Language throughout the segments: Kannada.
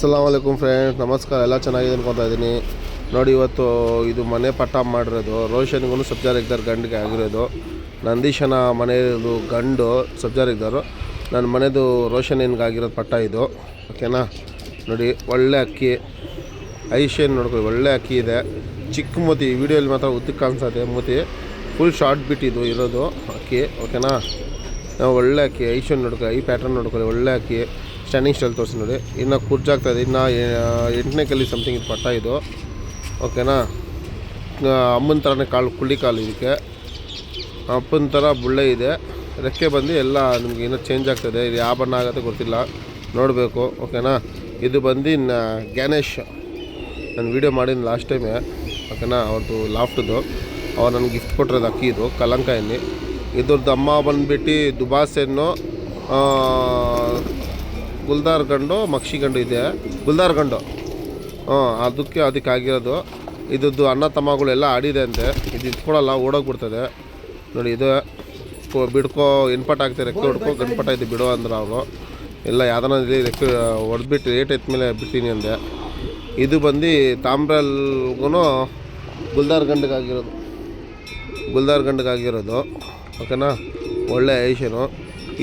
ಅಸ್ಸಲಾಮು ಅಲೈಕುಮ್ ಫ್ರೆಂಡ್ಸ್, ನಮಸ್ಕಾರ. ಎಲ್ಲ ಚೆನ್ನಾಗಿದೆ ಅನ್ಕೊತಾ ಇದ್ದೀನಿ. ನೋಡಿ, ಇವತ್ತು ಇದು ಮನೆ ಪಟ್ಟ ಮಾಡಿರೋದು ರೋಷನ್ಗೂ ಸಬ್ಜಾರ್ ಇದ್ದಾರೆ ಗಂಡಿಗೆ ಆಗಿರೋದು. ನಂದೀಶನ ಮನೆಯದು ಗಂಡು ಸಬ್ಜಾರ್ ಇದ್ದರು, ನನ್ನ ಮನೆಯದು ರೋಷನ್ ಆಗಿರೋದು ಪಟ್ಟ ಇದು. ಓಕೆನಾ? ನೋಡಿ, ಒಳ್ಳೆ ಅಕ್ಕಿ ಐಶೇನ್ ನೋಡ್ಕೊಳ್ಳಿ, ಒಳ್ಳೆ ಅಕ್ಕಿ ಇದೆ. ಚಿಕ್ಕ ಮೂತಿ, ವಿಡಿಯೋಲಿ ಮಾತ್ರ ಉದ್ದಕ್ಕೆ ಕಾಣಿಸುತ್ತೆ ಮೂತಿ, ಫುಲ್ ಶಾರ್ಟ್ ಬಿಟ್ಟಿದ್ದು ಇರೋದು ಅಕ್ಕಿ. ಓಕೆನಾ? ಒಳ್ಳೆ ಅಕ್ಕಿ ಐಶೇನ್ ನೋಡ್ಕೊಳ್ಳಿ, ಈ ಪ್ಯಾಟರ್ನ್ ನೋಡ್ಕೊಳ್ಳಿ, ಒಳ್ಳೆ ಅಕ್ಕಿ. ಸ್ಟ್ಯಾಂಡಿಂಗ್ ಸ್ಟೈಲ್ ತೋರಿಸಿ ನೋಡಿ. ಇನ್ನು ಕುರ್ಜಾಗ್ತಾಯಿದೆ, ಇನ್ನು 8ನೇ ಕಲ್ಲಿ ಸಮಥಿಂಗ್ ಇದು ಪಟ್ಟ ಇದು. ಓಕೆನಾ? ಅಮ್ಮನ ಥರನೇ ಕುಳ್ಳಿ ಕಾಲು ಇದಕ್ಕೆ, ಅಪ್ಪನ ಥರ ಬುಳ್ಳೆ ಇದೆ. ರೆಕ್ಕೆ ಬಂದು ಎಲ್ಲ ನಿಮ್ಗೆ ಇನ್ನೂ ಚೇಂಜ್ ಆಗ್ತದೆ. ಇದು ಯಾವ ಬಣ್ಣ ಆಗುತ್ತೆ ಗೊತ್ತಿಲ್ಲ, ನೋಡಬೇಕು. ಓಕೆನಾ? ಇದು ಬಂದು ಗ್ಯಾನೇಶ್, ನಾನು ವೀಡಿಯೋ ಮಾಡಿದ್ದು ಲಾಸ್ಟ್ ಟೈಮೇ. ಓಕೆನಾ? ಅವ್ರದ್ದು ಲಾಫ್ಟದು, ಅವ್ರು ನನಗೆ ಗಿಫ್ಟ್ ಕೊಟ್ಟಿರೋದು ಅಕ್ಕಿ ಇದು, ಕಲಂಕ ಎಣ್ಣೆ. ಇದ್ರದ್ದು ಅಮ್ಮ ಬಂದುಬಿಟ್ಟು ದುಬಾಸೆನ್ನು ಗುಲ್ದಾರ್ ಗಂಡು ಮಕ್ಷಿ ಗಂಡು ಇದೆ, ಗುಲ್ದಾರ್ ಗಂಡು. ಅದಕ್ಕೆ ಆಗಿರೋದು. ಇದ್ದದ್ದು ಅಣ್ಣ ತಮ್ಮಗಳೆಲ್ಲ ಆಡಿದೆ ಅಂತೆ. ಇದು ಇಟ್ಕೊಳ್ಳಲ್ಲ, ಓಡೋಗ್ಬಿಡ್ತದೆ ನೋಡಿ. ಇದು ಬಿಡ್ಕೋ ಎನ್ಪಟ ಆಗ್ತದೆ, ರೆಕ್ಕೆ ಹೊಡ್ಕೋ ಗಂಡ್ಪಟ ಇದು ಬಿಡೋ ಅಂದ್ರೆ ಅವರು ಎಲ್ಲ ಯಾವ್ದಾನ ರೆಕ್ಕೆ ಹೊಡೆದ್ಬಿಟ್ಟು ರೇಟ್ ಎತ್ಮೇಲೆ ಬಿಡ್ತೀನಿ ಅಂದೆ. ಇದು ಬಂದು ತಾಮ್ರಲ್ಗೂ ಗುಲ್ದಾರ್ ಗಂಡಿಗಾಗಿರೋದು. ಓಕೆನಾ? ಒಳ್ಳೆ ಐಷನು.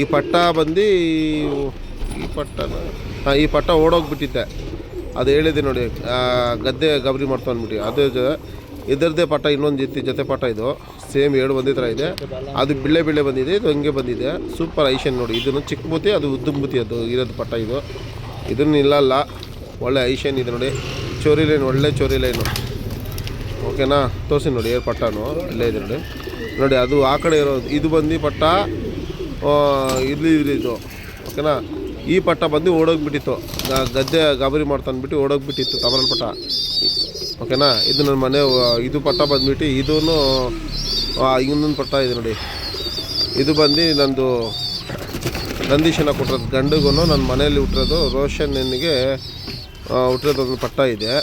ಈ ಪಟ್ಟ ಬಂದು ಈ ಪಟ್ಟ ಓಡೋಗ್ಬಿಟ್ಟಿದ್ದೆ, ಅದು ಹೇಳಿದೆ ನೋಡಿ, ಗದ್ದೆ ಗಬರಿ ಮಾಡ್ತಾ ಅಂದ್ಬಿಟ್ಟು. ಅದು ಇದರದ್ದೇ ಪಟ್ಟ, ಇನ್ನೊಂದು ಜೊತೆ ಪಟ್ಟ ಇದು ಸೇಮ್ ಎರಡು ಒಂದೇ ಥರ ಇದೆ. ಅದು ಬಿಳ್ಳೆ ಬಂದಿದೆ, ಇದು ಹಂಗೆ ಬಂದಿದೆ. ಸೂಪರ್ ಐಷನ್ ನೋಡಿ. ಇದನ್ನು ಚಿಕ್ಕ ಮೂತಿ, ಅದು ಉದ್ದ ಮೂತಿ, ಅದು ಇರೋದು ಪಟ್ಟ ಇದು. ಇದನ್ನು ಇಲ್ಲಲ್ಲ, ಒಳ್ಳೆ ಐಷನ್ ಇದೆ ನೋಡಿ. ಚೋರಿ ಲೈನ್, ಒಳ್ಳೆ ಚೋರಿ ಲೈನು. ಓಕೆನಾ? ತೋರಿಸಿ ನೋಡಿ, ಏರ್ ಪಟ್ಟನು ಇಲ್ಲೇ ಇದೆ ನೋಡಿ. ನೋಡಿ, ಅದು ಆ ಕಡೆ ಇರೋದು. ಇದು ಬಂದು ಪಟ್ಟ ಇದು. ಓಕೆನಾ? ಈ ಪಟ್ಟ ಬಂದು ಓಡೋಗ್ಬಿಟ್ಟಿತ್ತು, ಗದ್ದೆ ಗಾಬರಿ ಮಾಡ್ತಾನ್ಬಿಟ್ಟು ಓಡೋಗ್ಬಿಟ್ಟಿತ್ತು ತಮರಲ್ ಪಟ್ಟ. ಓಕೆನಾ? ಇದು ನನ್ನ ಮನೆ ಇದು ಪಟ್ಟ ಬಂದುಬಿಟ್ಟು, ಇದೂ ಇನ್ನೊಂದು ಪಟ್ಟ ಇದೆ ನೋಡಿ. ಇದು ಬಂದು ನಂದು ನಂದೀಶನ ಕೊಟ್ಟಿರೋದು ಗಂಡಿಗೂ ನನ್ನ ಮನೆಯಲ್ಲಿ ಹುಟ್ಟಿರೋದು ರೋಷನ್ನಿಗೆ ಹುಟ್ಟಿರೋದೊಂದು ಪಟ್ಟ ಇದೆ,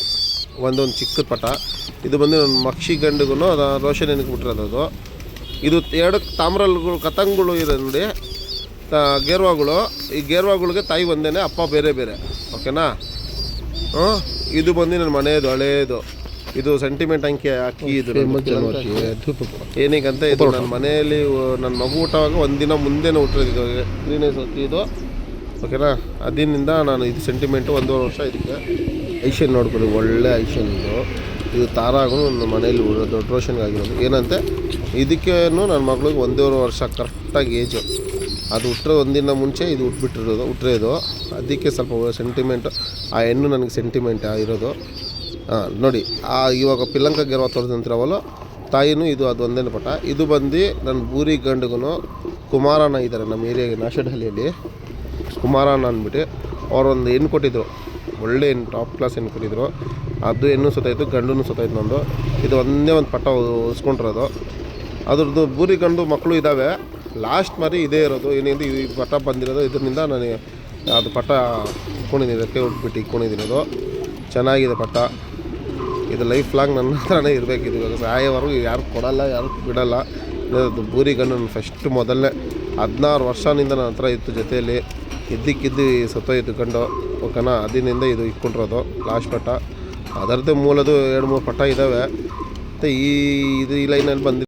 ಒಂದೊಂದು ಚಿಕ್ಕದ ಪಟ್ಟ. ಇದು ಬಂದು ನನ್ನ ಮಕ್ಷಿ ಗಂಡಿಗೂ ರೋಷನ್ನಿಗೆ ಹುಟ್ಟಿರೋದು. ಇದು ಎರಡು ತಾಮ್ರಲ್ಗಳು ಕತಂಗಳು ಇದೆ ನೋಡಿ, ಗೇರ್ವಾಗಳು. ಈ ಗೇರ್ವಾಗಳಿಗೆ ತಾಯಿ ಒಂದೇ, ಅಪ್ಪ ಬೇರೆ ಬೇರೆ. ಓಕೆನಾ? ಇದು ಬಂದು ನನ್ನ ಮನೆಯದು ಹಳೇದು, ಇದು ಸೆಂಟಿಮೆಂಟ್ ಅಂಕೆ ಅಕ್ಕಿ. ಇದು ಏನಕ್ಕಂತ, ಇದು ನನ್ನ ಮನೆಯಲ್ಲಿ ನನ್ನ ಮಗು ಹುಟ್ಟುವಾಗ ಒಂದಿನ ಮುಂದೆನೇ ಹುಟ್ಟಿರೋದು ಗ್ರೀನೇಸ್ ಅಕ್ಕಿ ಇದು. ಓಕೆನಾ? ಅದರಿಂದ ನಾನು ಇದು ಸೆಂಟಿಮೆಂಟು 1.5 ವರ್ಷ ಇದಕ್ಕೆ. ಐಷನ್ ನೋಡ್ಕೊಳ್ಳಿ, ಒಳ್ಳೆ ಐಷನ್ ಇದು. ಇದು ತಾರಾಗೂ ನನ್ನ ಮನೆಯಲ್ಲಿ ದೊಡ್ಡ ರೋಷನ್ಗಾಗಿರೋದು. ಏನಂತೆ, ಇದಕ್ಕೇನು ನನ್ನ ಮಗಳಿಗೆ 1.5 ವರ್ಷ ಕರೆಕ್ಟಾಗಿ ಏಜು. ಅದು ಹುಟ್ಟಿರೋ ಒಂದಿನ ಮುಂಚೆ ಇದು ಹುಟ್ಟಿರೋದು. ಅದಕ್ಕೆ ಸ್ವಲ್ಪ ಸೆಂಟಿಮೆಂಟು, ಆ ಹೆಣ್ಣು ನನಗೆ ಸೆಂಟಿಮೆಂಟ್ ಇರೋದು. ನೋಡಿ, ಇವಾಗ ಪಿಲ್ಲಂಕ ಗೆರವ ತೋರಿದಂತಿರವಲ್ಲ ತಾಯಿನೂ ಇದು, ಅದು ಒಂದೇ ಪಟ. ಇದು ಬಂದು ನನ್ನ ಬೂರಿ ಗಂಡಿಗೂ ಕುಮಾರಣ್ಣ ಇದ್ದಾರೆ ನಮ್ಮ ಏರಿಯಾಗೆ, ನಾಶಡಹಳ್ಳಿಯಲ್ಲಿ. ಕುಮಾರಣ್ಣ ಅಂದ್ಬಿಟ್ಟು ಅವರೊಂದು ಹೆಣ್ಣು ಕೊಟ್ಟಿದ್ರು, ಒಳ್ಳೆ ಹೆಣ್ಣು, ಟಾಪ್ ಕ್ಲಾಸ್ ಹೆಣ್ಣು ಕೊಟ್ಟಿದ್ರು. ಅದು ಹೆಣ್ಣು ಸೊತ್ತಾಯಿತು, ಗಂಡು ಸೊತ್ತಾಯಿತು ನಂದು. ಇದು ಒಂದೇ ಒಂದು ಪಟ್ಟ ಉಸ್ಕೊಂಡಿರೋದು. ಅದ್ರದ್ದು ಬೂರಿ ಗಂಡು ಮಕ್ಕಳು ಇದ್ದಾವೆ, ಲಾಸ್ಟ್ ಮರಿ ಇದೇ ಇರೋದು. ಏನಿದೆ ಈ ಪಟ್ಟ ಬಂದಿರೋದು, ಇದರಿಂದ ನಾನು ಅದು ಪಟ್ಟ ಇಟ್ಕೊಂಡಿದ್ದೀನಿ, ರೆಕ್ಕೆ ಉಟ್ಬಿಟ್ಟು ಇಟ್ಕೊಂಡಿದ್ದೀನದು. ಚೆನ್ನಾಗಿದೆ ಪಟ್ಟ. ಇದು ಲೈಫ್ ಲಾಂಗ್ ನನ್ನ ಹತ್ರನೇ ಇರಬೇಕಿದು. ಇವಾಗ ಸಾಯೋವರೆಗೂ ಯಾರು ಕೊಡಲ್ಲ, ಯಾರು ಬಿಡಲ್ಲ. ಇದು ಬೂರಿ ಗಂಡು ನನ್ನ ಫಸ್ಟ್ ಮೊದಲನೇ 16 ವರ್ಷದಿಂದ ನನ್ನ ಹತ್ರ ಇತ್ತು ಜೊತೆಯಲ್ಲಿ. ಇದ್ದಕ್ಕಿದ್ದು ಸತ್ತೋಯ್ತು ಗಂಡು. ಓಕೆನಾ? ಅದರಿಂದ ಇದು ಇಟ್ಕೊಂಡಿರೋದು ಲಾಸ್ಟ್ ಪಟ್ಟ. ಅದರದ್ದೇ ಮೂಲದು 2-3 ಪಟ್ಟ ಇದ್ದಾವೆ. ಮತ್ತು ಈ ಲೈನಲ್ಲಿ ಬಂದು